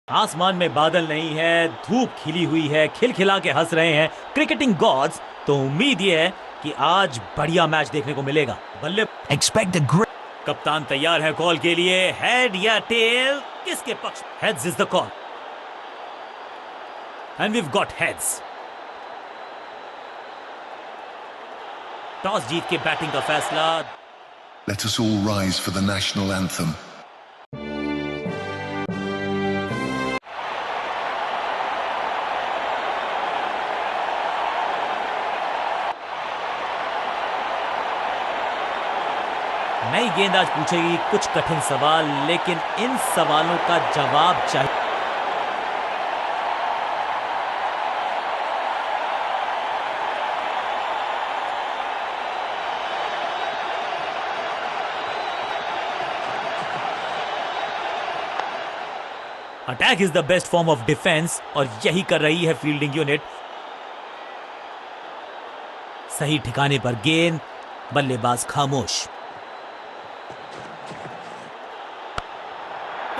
आसमान में बादल नहीं है, धूप खिली हुई है, खिलखिला के हंस रहे हैं क्रिकेटिंग गॉड्स। तो उम्मीद ये है कि आज बढ़िया मैच देखने को मिलेगा। बल्ले Expect a great. कप्तान तैयार है कॉल के लिए। हेड या टेल, किसके पक्ष? Heads is the call and we've got heads. Toss जीत के बैटिंग का फैसला। Let us all rise for the national anthem. नई गेंद आज पूछेगी कुछ कठिन सवाल, लेकिन इन सवालों का जवाब चाहिए। Attack is the best form of defence और यही कर रही है फील्डिंग यूनिट। सही ठिकाने पर गेंद, बल्लेबाज खामोश।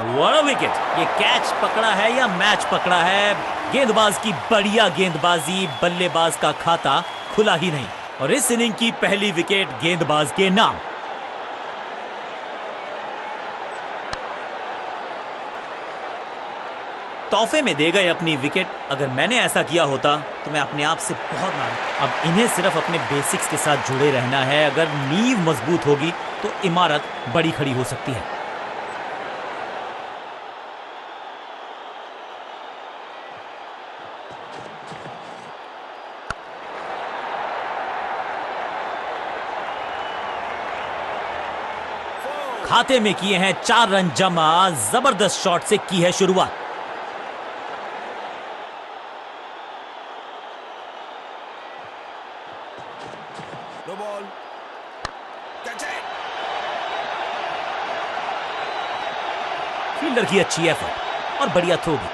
What a wicket! ये कैच पकड़ा है या मैच पकड़ा है? गेंदबाज की बढ़िया गेंदबाजी, बल्लेबाज का खाता खुला ही नहीं। और इस इनिंग की पहली विकेट गेंदबाज के नाम। तोहफे में दे गए अपनी विकेट। अगर मैंने ऐसा किया होता तो मैं अपने आप से बहुत नाराज। अब इन्हें सिर्फ अपने बेसिक्स के साथ जुड़े रहना है। अगर नींव मजबूत होगी तो इमारत बड़ी खड़ी हो सकती है। खाते में किए हैं 4 रन जमा। जबरदस्त शॉट से की है शुरुआत। No ball. Catch it. Fielder की अच्छी एफर्ट और बढ़िया थ्रो भी।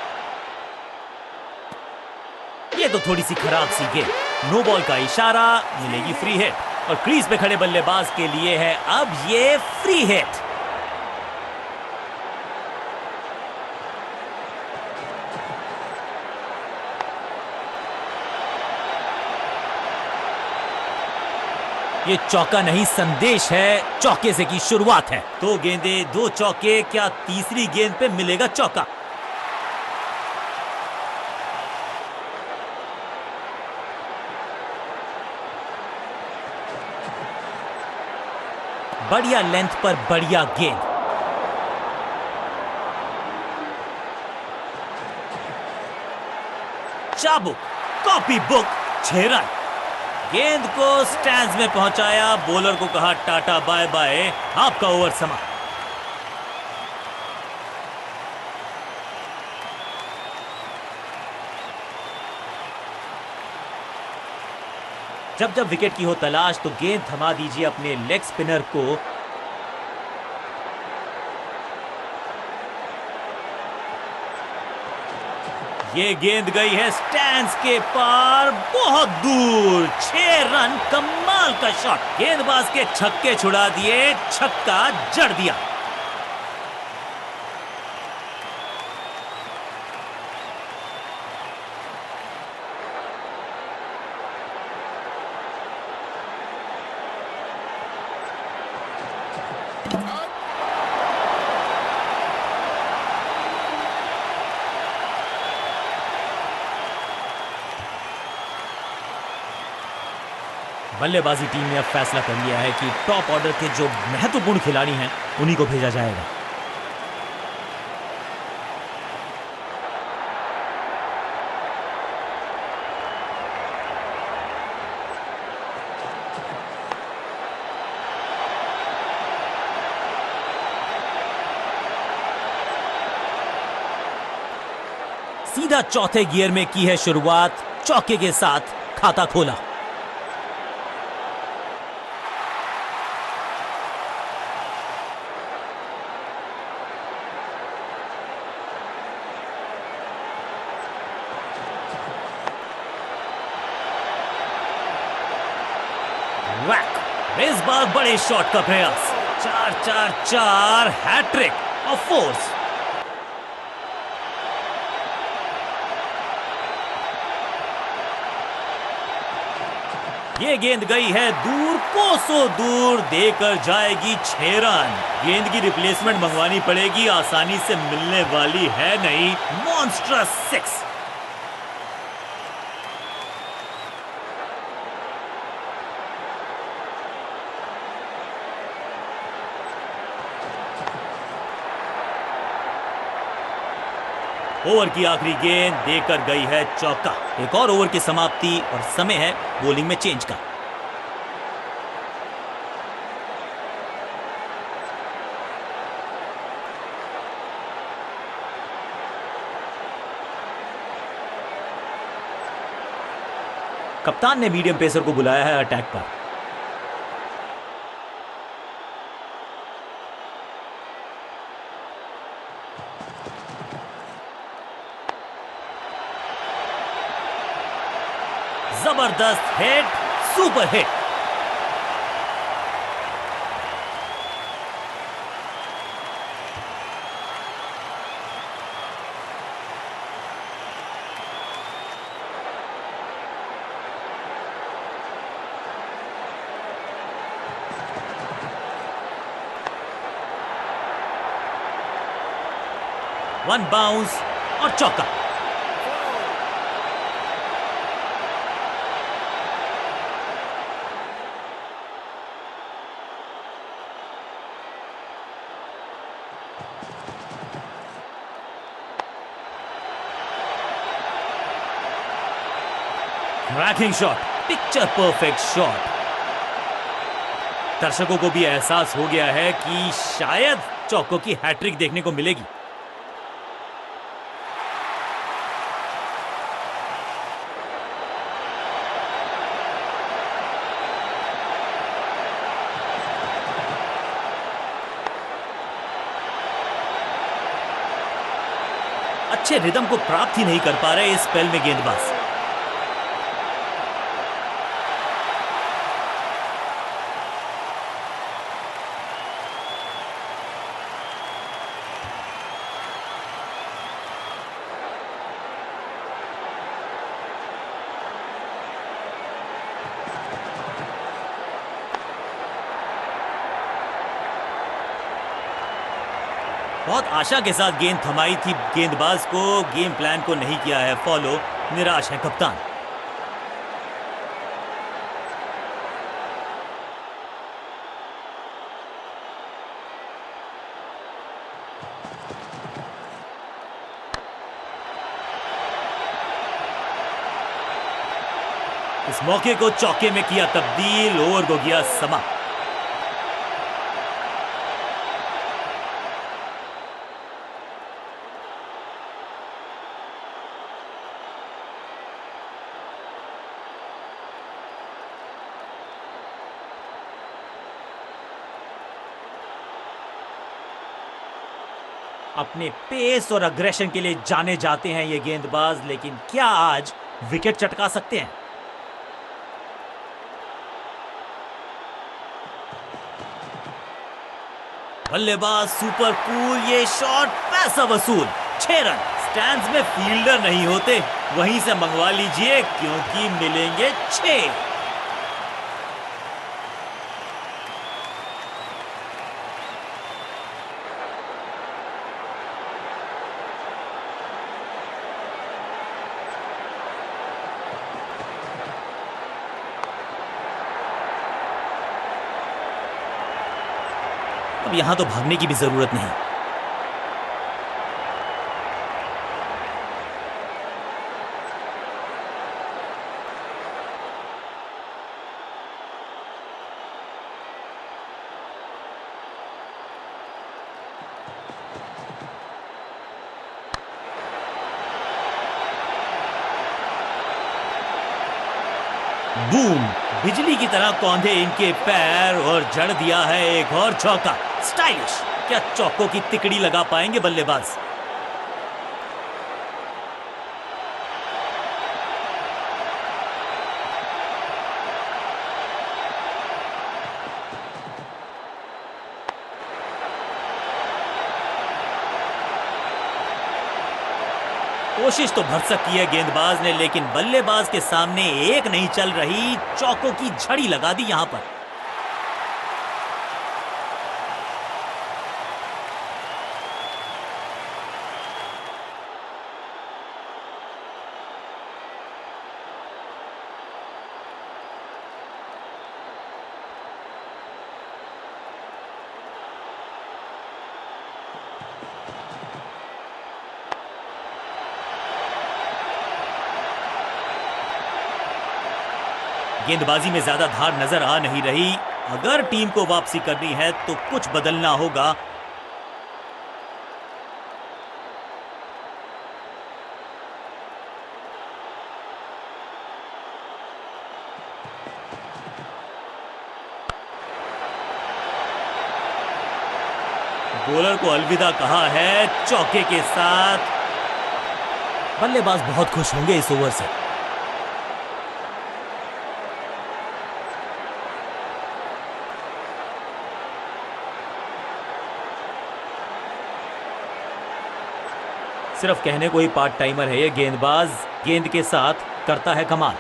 ये तो थोड़ी सी खराब सी गेंद। नो बॉल का इशारा, मिलेगी फ्री हिट। और क्रीज पे खड़े बल्लेबाज के लिए है अब ये फ्री हिट। ये चौका नहीं, संदेश है। चौके से की शुरुआत है। 2 गेंदें 2 चौके। क्या तीसरी गेंद पे मिलेगा चौका? बढ़िया लेंथ पर बढ़िया गेंद। चाबुक, कॉपी बुक, 6 रन। गेंद को स्टैंड्स में पहुंचाया। बॉलर को कहा टाटा बाय बाय, आपका ओवर समाप्त। जब जब विकेट की हो तलाश तो गेंद थमा दीजिए अपने लेग स्पिनर को। ये गेंद गई है स्टैंड्स के पार, बहुत दूर। 6 रन, कमाल का शॉट। गेंदबाज के छक्के छुड़ा दिए, छक्का जड़ दिया। बल्लेबाजी टीम ने अब फैसला कर लिया है कि टॉप ऑर्डर के जो महत्वपूर्ण खिलाड़ी हैं उन्हीं को भेजा जाएगा। सीधा चौथे गियर में की है शुरुआत। चौके के साथ खाता खोला। इस बार बड़े शॉट का प्रयास। 4-4-4 हैट्रिक ऑफ फोर्स। ये गेंद गई है दूर, कोसों दूर, देकर जाएगी 6 रन। गेंद की रिप्लेसमेंट मंगवानी पड़ेगी, आसानी से मिलने वाली है नहीं। मॉन्स्ट्रस 6। ओवर की आखिरी गेंद देकर गई है चौका। एक और ओवर की समाप्ति और समय है बॉलिंग में चेंज का। कप्तान ने मीडियम पेसर को बुलाया है अटैक पर। जबरदस्त hit, super hit. One bounce और चौका। Cracking shot, picture perfect shot. दर्शकों को भी एहसास हो गया है कि शायद चौकों की हैट्रिक देखने को मिलेगी। अच्छे रिदम को प्राप्त ही नहीं कर पा रहे इस स्पेल में गेंदबाज। बहुत आशा के साथ गेंद थमाई थी गेंदबाज को, गेम प्लान को नहीं किया है फॉलो। निराश है कप्तान। इस मौके को चौके में किया तब्दील, ओवर को किया समाप्त। अपने पेस और अग्रेशन के लिए जाने जाते हैं ये गेंदबाज, लेकिन क्या आज विकेट चटका सकते हैं? बल्लेबाज सुपर कूल, ये शॉट पैसा वसूल। 6 रन। स्टैंड्स में फील्डर नहीं होते, वहीं से मंगवा लीजिए क्योंकि मिलेंगे 6। अब यहां तो भागने की भी जरूरत नहीं। बूम, बिजली की तरह कौंधे इनके पैर और जड़ दिया है एक और चौका। स्टाइलिश। क्या चौकों की तिकड़ी लगा पाएंगे बल्लेबाज? कोशिश तो भरसक की है गेंदबाज ने, लेकिन बल्लेबाज के सामने एक नहीं चल रही, चौकों की झड़ी लगा दी यहां पर। गेंदबाजी में ज्यादा धार नजर आ नहीं रही। अगर टीम को वापसी करनी है तो कुछ बदलना होगा। बॉलर को अलविदा कहा है चौके के साथ। बल्लेबाज बहुत खुश होंगे इस ओवर से। सिर्फ कहने को ही पार्ट टाइमर है ये गेंदबाज, गेंद के साथ करता है कमाल।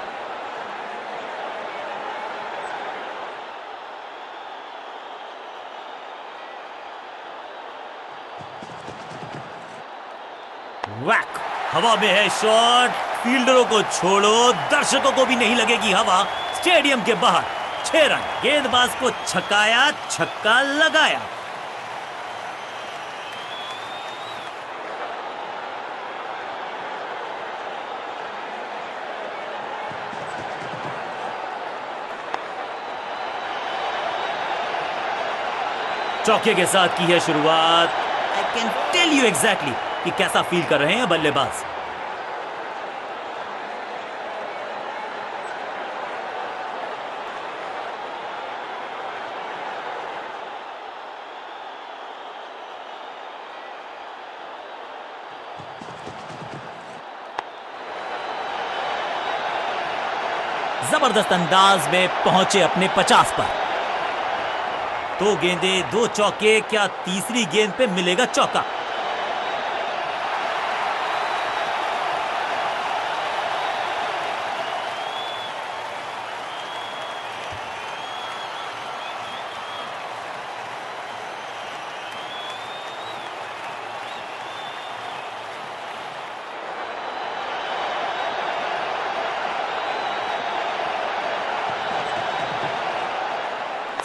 वैक, हवा में है शॉट। फील्डरों को छोड़ो, दर्शकों को भी नहीं लगेगी हवा। स्टेडियम के बाहर 6 रन। गेंदबाज को छकाया, छक्का लगाया। चौके के साथ की है शुरुआत। I can tell you exactly कि कैसा फील कर रहे हैं बल्लेबाज। जबरदस्त अंदाज में पहुंचे अपने 50 पर। 2 गेंदे 2 चौके, क्या तीसरी गेंद पे मिलेगा चौका?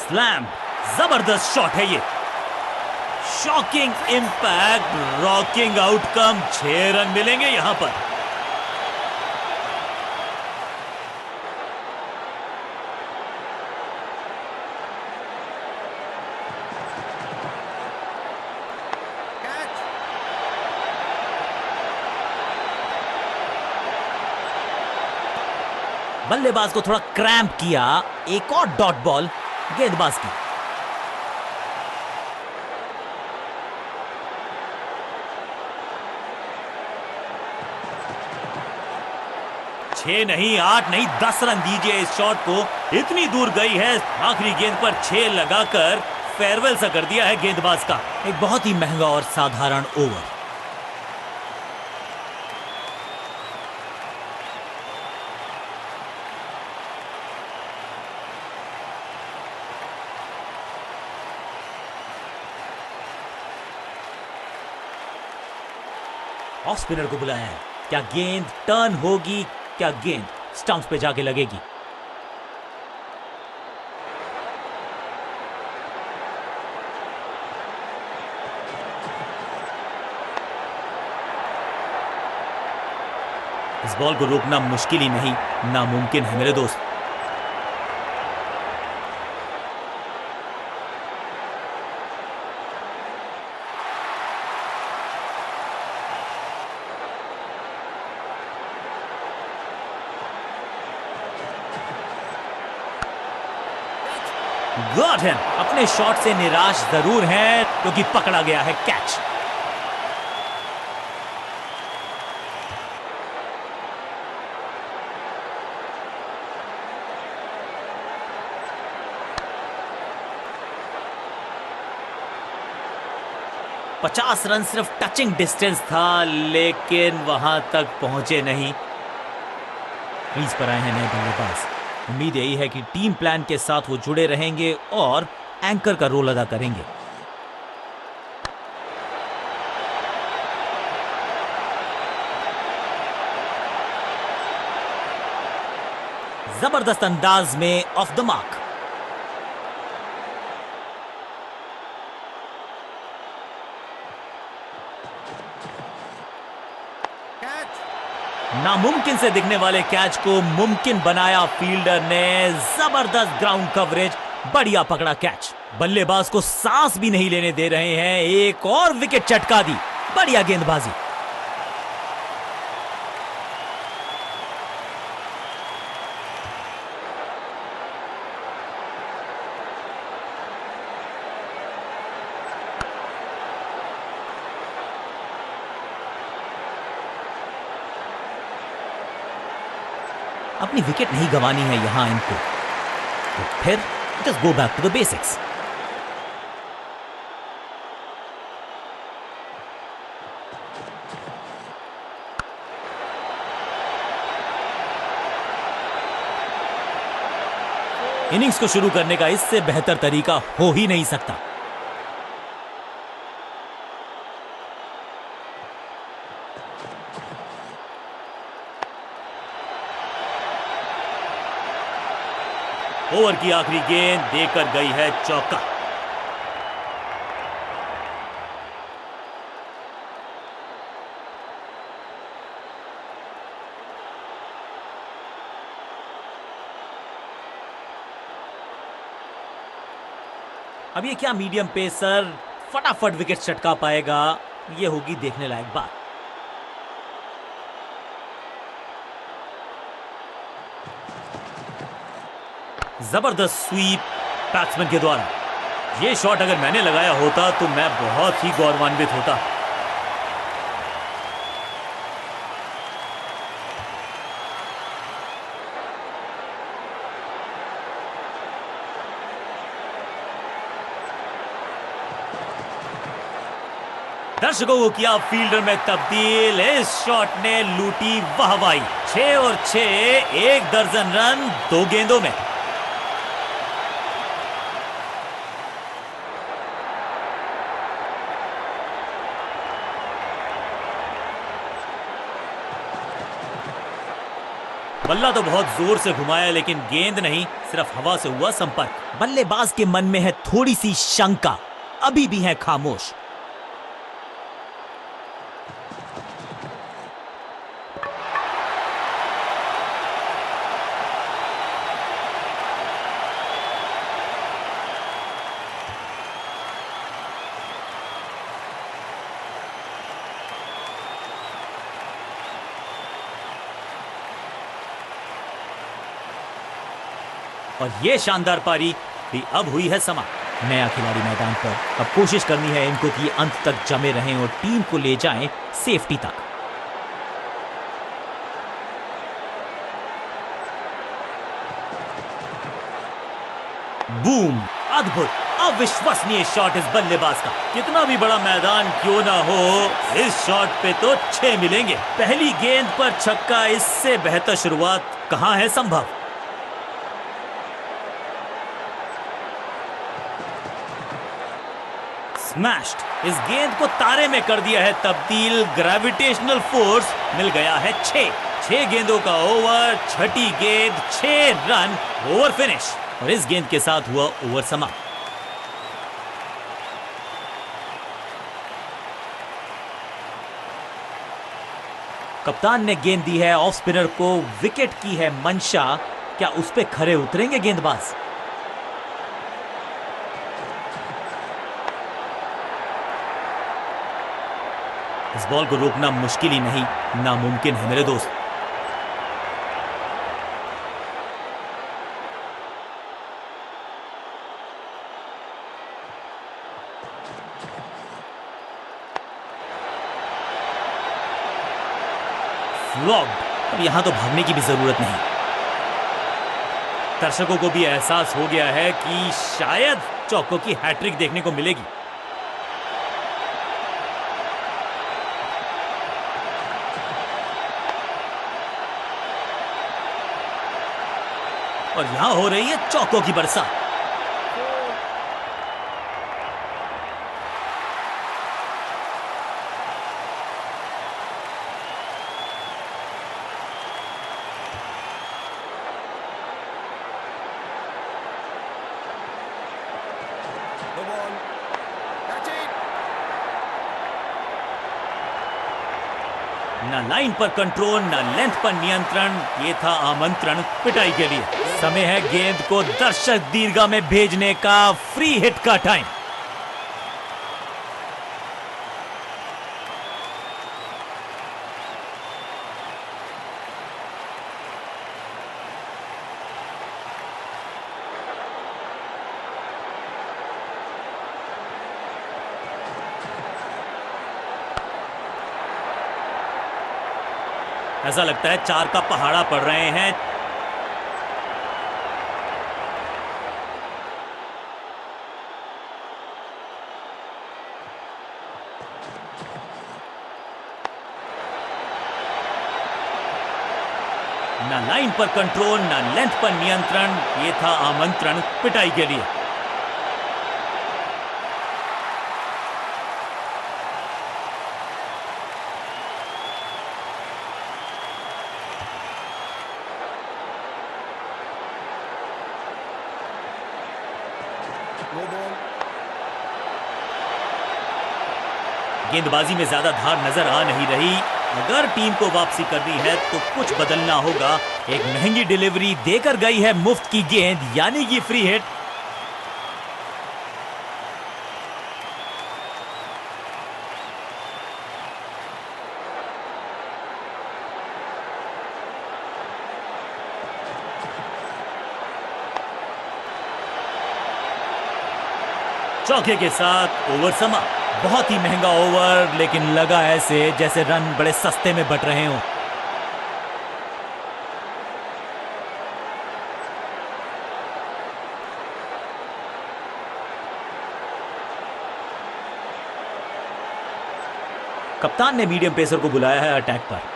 स्लैम, जबरदस्त शॉट है ये। Shocking impact, rocking outcome. 6 run मिलेंगे यहां पर। बल्लेबाज को थोड़ा क्रैम्प किया। एक और डॉट बॉल गेंदबाज की। 6 नहीं, 8 नहीं, 10 रन दीजिए इस शॉट को। इतनी दूर गई है, आखिरी गेंद पर 6 लगाकर फेयरवेल सा कर दिया है गेंदबाज का। एक बहुत ही महंगा और साधारण ओवर। ऑफ स्पिनर को बुलाया है। क्या गेंद टर्न होगी? क्या गेंद स्टंप्स पे जाके लगेगी? इस बॉल को रोकना मुश्किल ही नहीं, नामुमकिन है मेरे दोस्त। Got him. अपने शॉट से निराश जरूर हैं क्योंकि पकड़ा गया है कैच। 50 रन सिर्फ टचिंग डिस्टेंस था, लेकिन वहां तक पहुंचे नहीं। क्रीज पर आए हैं नए बल्लेबाज। उम्मीद यही है कि टीम प्लान के साथ वो जुड़े रहेंगे और एंकर का रोल अदा करेंगे। जबरदस्त अंदाज में ऑफ द मार्क। नामुमकिन से दिखने वाले कैच को मुमकिन बनाया फील्डर ने। जबरदस्त ग्राउंड कवरेज, बढ़िया पकड़ा कैच। बल्लेबाज को सांस भी नहीं लेने दे रहे हैं। एक और विकेट चटका दी, बढ़िया गेंदबाजी। अपनी विकेट नहीं गंवानी है यहां इनको, तो फिर just go back to the basics. Innings को शुरू करने का इससे बेहतर तरीका हो ही नहीं सकता। ओवर की आखिरी गेंद देकर गई है चौका। अब ये क्या मीडियम पेसर फटाफट विकेट चटका पाएगा, ये होगी देखने लायक बात। जबरदस्त स्वीप बैट्समैन के द्वारा। ये शॉट अगर मैंने लगाया होता तो मैं बहुत ही गौरवान्वित होता। दर्शकों को किया फील्डर में तब्दील। इस शॉट ने लूटी वाहवाही। 6 और 6, 1 दर्जन रन 2 गेंदों में। बल्ला तो बहुत जोर से घुमाया, लेकिन गेंद नहीं, सिर्फ हवा से हुआ संपर्क। बल्लेबाज के मन में है थोड़ी सी शंका, अभी भी है खामोश। और ये शानदार पारी भी अब हुई है समाप्त। नया खिलाड़ी मैदान पर, अब कोशिश करनी है इनको कि अंत तक जमे रहें और टीम को ले जाएं सेफ्टी तक। बूम, अद्भुत, अविश्वसनीय शॉट इस बल्लेबाज का। कितना भी बड़ा मैदान क्यों ना हो, इस शॉट पे तो 6 मिलेंगे। पहली गेंद पर छक्का, इससे बेहतर शुरुआत कहां है संभव। स्मैश्ड, इस गेंद को तारे में कर दिया है तब्दील। ग्रेविटेशनल फोर्स मिल गया है 6 गेंदों का ओवर, छठी गेंद 6 रन, ओवर फिनिश। और इस गेंद के साथ हुआ ओवर समाप्त। कप्तान ने गेंद दी है ऑफ स्पिनर को, विकेट की है मंशा। क्या उस पे खरे उतरेंगे गेंदबाज? इस बॉल को रोकना मुश्किल ही नहीं, नामुमकिन है मेरे दोस्त। फ्लॉग्ड, अब यहां तो भागने की भी जरूरत नहीं। दर्शकों को भी एहसास हो गया है कि शायद चौकों की हैट्रिक देखने को मिलेगी। और यहाँ हो रही है चौकों की बरसात। No ball. Catch it. ना लाइन पर कंट्रोल, ना लेंथ पर नियंत्रण। ये था आमंत्रण पिटाई के लिए। समय है गेंद को दर्शक दीर्घा में भेजने का। फ्री हिट का टाइम। ऐसा लगता है 4 का पहाड़ा पड़ रहे हैं। ना लाइन पर कंट्रोल, ना लेंथ पर नियंत्रण। ये था आमंत्रण पिटाई के लिए। No ball. गेंदबाजी में ज्यादा धार नजर आ नहीं रही। अगर टीम को वापसी करनी है तो कुछ बदलना होगा। एक महंगी डिलीवरी देकर गई है मुफ्त की गेंद, यानी कि फ्री हिट। चौके के साथ ओवर समा। बहुत ही महंगा ओवर, लेकिन लगा ऐसे जैसे रन बड़े सस्ते में बट रहे हों। कप्तान ने मीडियम पेसर को बुलाया है अटैक पर।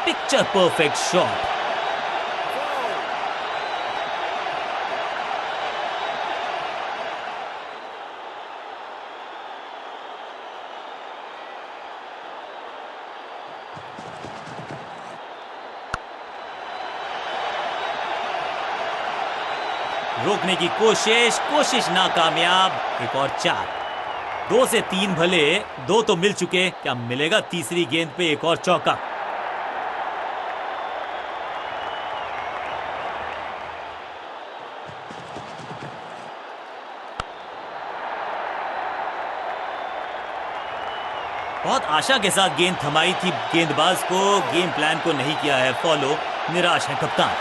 Picture perfect shot. रोकने की कोशिश नाकामयाब। एक और 4। 2 से 3 भले, 2 तो मिल चुके। क्या मिलेगा तीसरी गेंद पे एक और चौका? बहुत आशा के साथ गेंद थमाई थी गेंदबाज को। गेम प्लान को नहीं किया है फॉलो। निराश है कप्तान।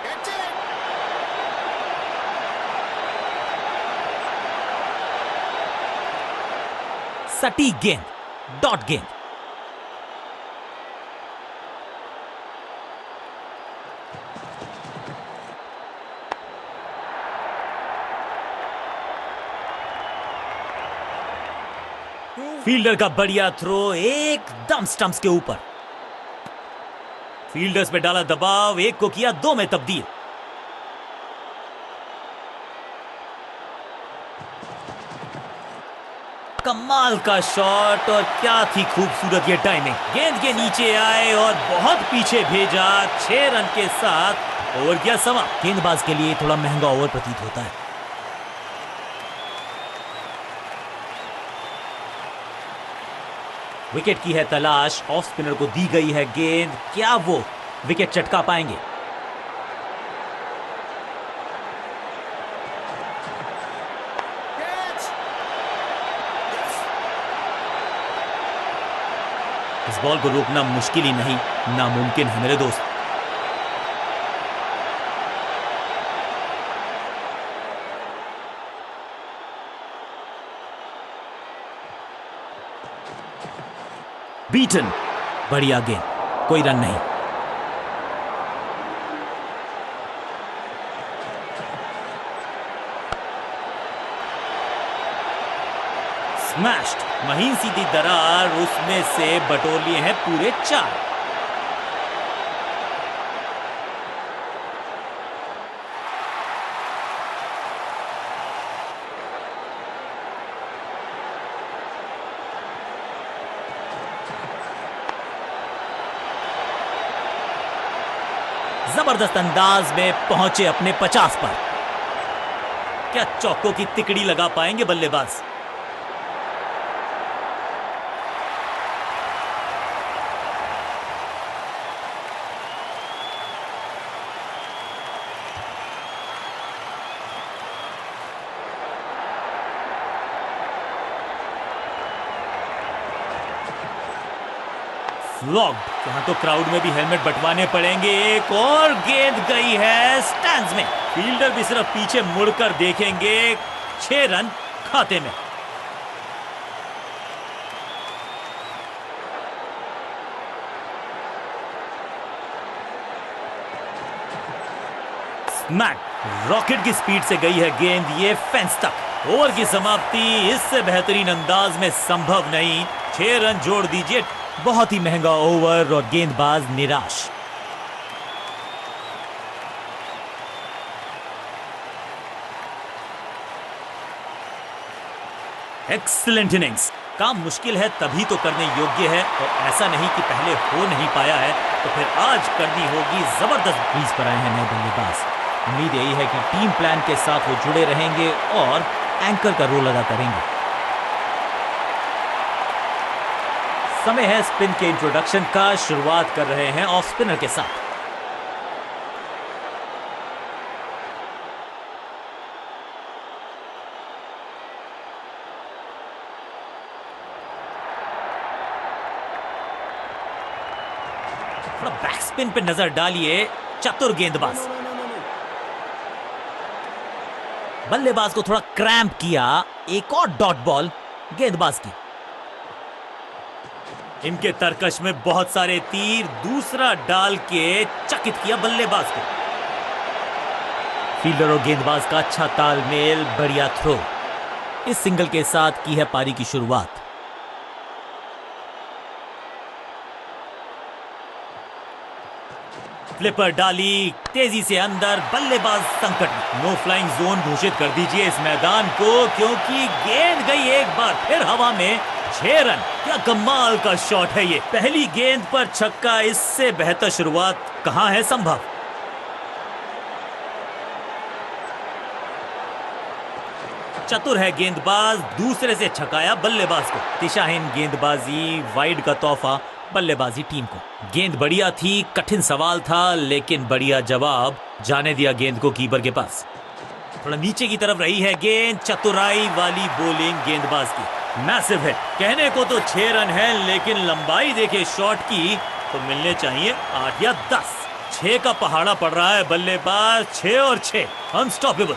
Catch it. सटीक गेंद, डॉट गेंद। फील्डर का बढ़िया थ्रो एकदम स्टंप्स के ऊपर। फील्डर्स पे डाला दबाव, एक को किया 2 में तब्दील। कमाल का शॉट, और क्या थी खूबसूरत ये टाइमिंग। गेंद के नीचे आए और बहुत पीछे भेजा। 6 रन के साथ ओवर किया समा। गेंदबाज के लिए थोड़ा महंगा ओवर प्रतीत होता है। विकेट की है तलाश। ऑफ स्पिनर को दी गई है गेंद। क्या वो विकेट चटका पाएंगे? Catch. इस बॉल को रोकना मुश्किल ही नहीं, नामुमकिन है मेरे दोस्त। बीटन, बढ़िया गेंद, कोई रन नहीं। स्मैश्ड, महीन सीधी दरार, उसमें से बटोर लिए हैं पूरे 4। जबरदस्त अंदाज में पहुंचे अपने 50 पर। क्या चौकों की तिकड़ी लगा पाएंगे बल्लेबाज? फ्लॉग्ड, यहां तो क्राउड में भी हेलमेट बंटवाने पड़ेंगे। एक और गेंद गई है स्टैंड्स में। फील्डर भी सिर्फ पीछे मुड़कर देखेंगे। 6 रन खाते में। स्मैक, रॉकेट की स्पीड से गई है गेंद ये फेंस तक। ओवर की समाप्ति इससे बेहतरीन अंदाज में संभव नहीं। 6 रन जोड़ दीजिए। बहुत ही महंगा ओवर और गेंदबाज निराश। Excellent innings. काम मुश्किल है तभी तो करने योग्य है, और ऐसा नहीं कि पहले हो नहीं पाया है तो फिर आज करनी होगी। जबरदस्त क्रीज पर आए हैं नए बल्लेबाज। उम्मीद यही है कि टीम प्लान के साथ वो जुड़े रहेंगे और एंकर का रोल अदा करेंगे। समय है स्पिन के इंट्रोडक्शन का। शुरुआत कर रहे हैं ऑफ स्पिनर के साथ। थोड़ा बैक स्पिन पे नजर डालिए। चतुर गेंदबाज। बल्लेबाज को थोड़ा क्रैम्प किया। एक और डॉट बॉल गेंदबाज की। इनके तरकश में बहुत सारे तीर। दूसरा डाल के चकित किया बल्लेबाज को। फील्डर और गेंदबाज का अच्छा तालमेल, बढ़िया थ्रो। इस सिंगल के साथ की है पारी की शुरुआत। फ्लिपर डाली तेजी से अंदर। बल्लेबाज संकट में। नो फ्लाइंग जोन घोषित कर दीजिए इस मैदान को, क्योंकि गेंद गई एक बार फिर हवा में। 6 रन। क्या कमाल का शॉट है ये। पहली गेंद पर छक्का, इससे बेहतर शुरुआत कहां है संभव। चतुर है गेंदबाज। दूसरे से छकाया बल्लेबाज को। दिशाहीन गेंदबाजी, वाइड का तोहफा बल्लेबाजी टीम को। गेंद बढ़िया थी। कठिन सवाल था लेकिन बढ़िया जवाब। जाने दिया गेंद को कीपर के पास। थोड़ा नीचे की तरफ रही है गेंद। चतुराई वाली बॉलिंग गेंदबाज की। मैसिव है। कहने को तो 6 रन है, लेकिन लंबाई देखे शॉट की तो मिलने चाहिए 8 या 10। 6 का पहाड़ा पड़ रहा है बल्लेबाज। 6 और 6 अनस्टॉपेबल।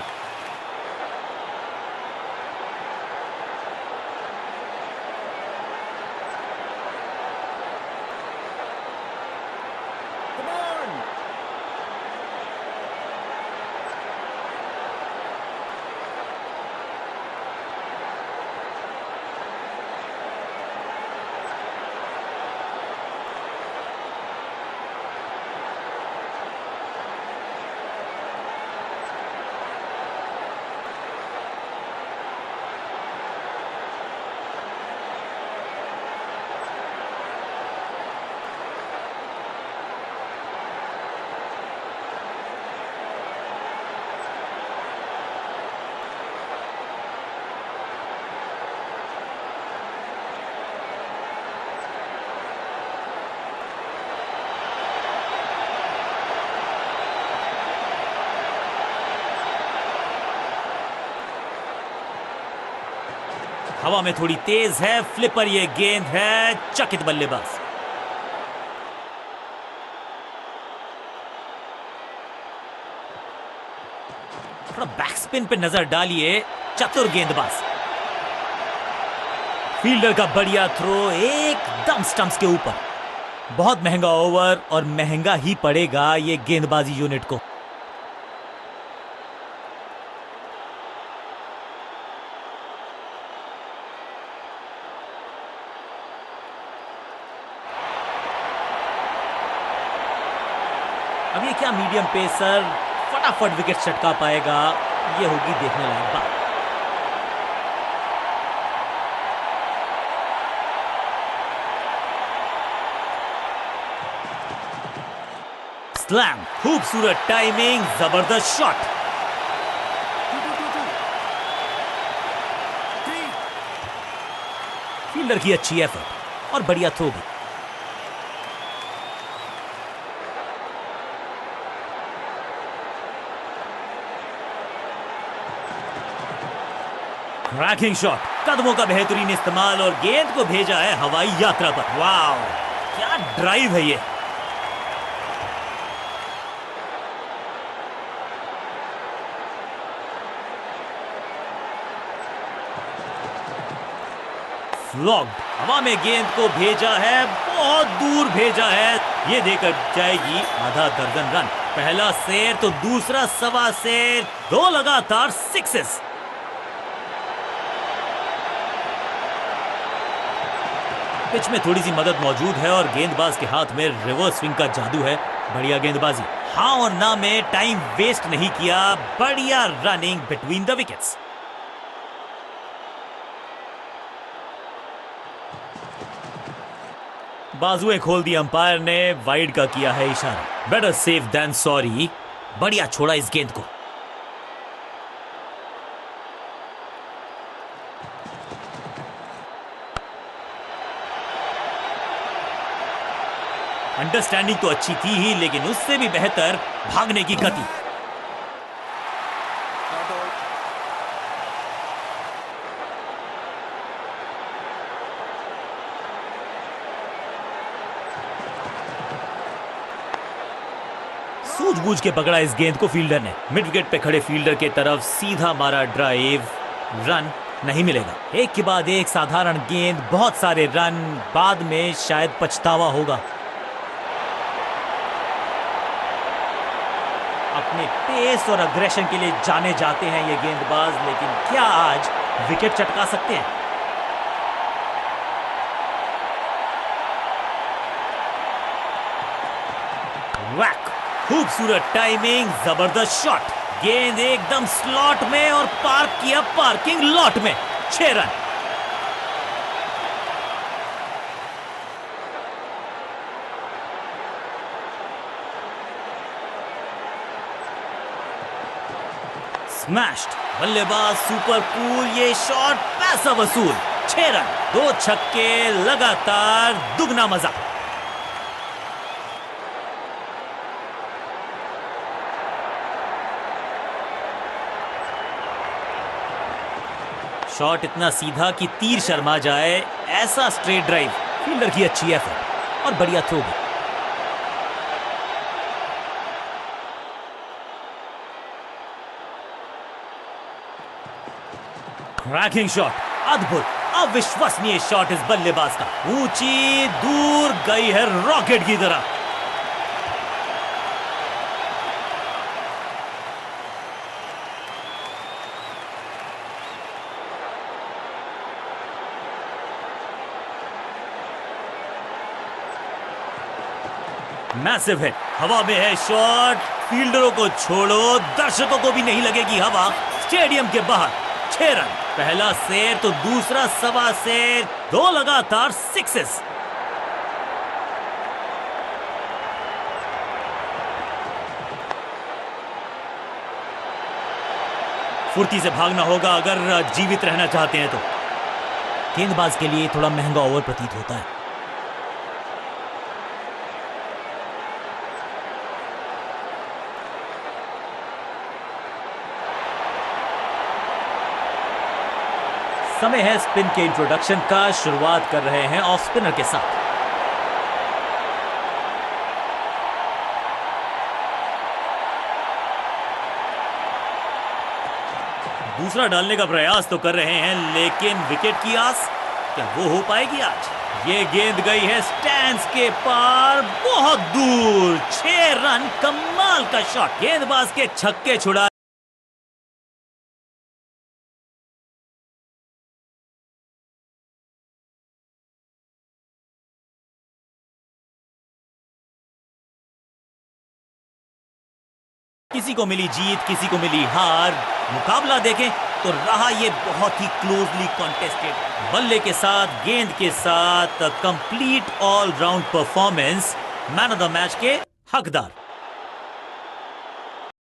हवा में थोड़ी तेज है। फ्लिपर ये गेंद है। चकित बल्लेबाज। थोड़ा बैक स्पिन पे नजर डालिए। चतुर गेंदबाज। फील्डर का बढ़िया थ्रो एकदम स्टंप्स के ऊपर। बहुत महंगा ओवर और महंगा ही पड़ेगा ये गेंदबाजी यूनिट को। अब ये क्या मीडियम पेसर फटाफट विकेट चटका पाएगा, ये होगी देखने लायक बात। स्लैम, खूबसूरत टाइमिंग, जबरदस्त शॉट। 3. फील्डर की अच्छी एफर्ट और बढ़िया थ्रो भी। क्रैकिंग शॉट, कदमों का बेहतरीन इस्तेमाल और गेंद को भेजा है हवाई यात्रा पर। वाओ, क्या ड्राइव है ये। फ्लॉग्ड, हवा में गेंद को भेजा है, बहुत दूर भेजा है। ये देकर जाएगी आधा दर्जन रन। पहला शेर तो दूसरा सवा शेर, 2 लगातार सिक्सेस। पिच में थोड़ी सी मदद मौजूद है और गेंदबाज के हाथ में रिवर्स स्विंग का जादू है। बढ़िया गेंदबाजी, हाँ और ना में टाइम वेस्ट नहीं किया। बढ़िया रनिंग बिटवीन द विकेट्स। बाजुएं खोल दी अंपायर ने, वाइड का किया है इशारा। Better safe than sorry. बढ़िया छोड़ा इस गेंद को। अंडरस्टैंडिंग तो अच्छी थी ही, लेकिन उससे भी बेहतर भागने की गति। Not out. सूझबूझ के पकड़ा इस गेंद को फील्डर ने। मिड विकेट पे खड़े फील्डर के तरफ सीधा मारा ड्राइव। रन नहीं मिलेगा। एक के बाद एक साधारण गेंद, बहुत सारे रन, बाद में शायद पछतावा होगा। अपने पेस और अग्रेशन के लिए जाने जाते हैं ये गेंदबाज, लेकिन क्या आज विकेट चटका सकते हैं? वैक, खूबसूरत टाइमिंग, जबरदस्त शॉट। गेंद एकदम स्लॉट में और पार्क किया पार्किंग लॉट में। 6 रन। स्मैश्ड, बल्लेबाज सुपर कूल, ये शॉट पैसा वसूल। 6 रन, 2 छक्के लगातार, दुगना मजा। शॉट इतना सीधा कि तीर शर्मा जाए, ऐसा स्ट्रेट ड्राइव। फील्डर की अच्छी एफर्ट और बढ़िया थ्रो भी। क्रैकिंग शॉट, अद्भुत, अविश्वसनीय शॉट इस बल्लेबाज का। ऊंची, दूर गई है रॉकेट की तरह। मैसिव हिट, हवा में है शॉट। फील्डरों को छोड़ो, दर्शकों को भी नहीं लगेगी हवा। स्टेडियम के बाहर। 6 रन, पहला शेर तो दूसरा सवा शेर, 2 लगातार सिक्सेस। फुर्ती से भागना होगा अगर जीवित रहना चाहते हैं तो। गेंदबाज के लिए थोड़ा महंगा ओवर प्रतीत होता है। समय है स्पिन के इंट्रोडक्शन का। शुरुआत कर रहे हैं ऑफ स्पिनर के साथ। दूसरा डालने का प्रयास तो कर रहे हैं, लेकिन विकेट की आस। क्या वो हो पाएगी आज? ये गेंद गई है स्टैंड्स के पार बहुत दूर। 6 रन, कमाल का शॉट। गेंदबाज के छक्के छुड़ा किसी को मिली जीत, किसी को मिली हार। मुकाबला देखें तो रहा ये बहुत ही क्लोजली कॉन्टेस्टेड। बल्ले के साथ, गेंद के साथ complete all round performance. Man of the match के हकदार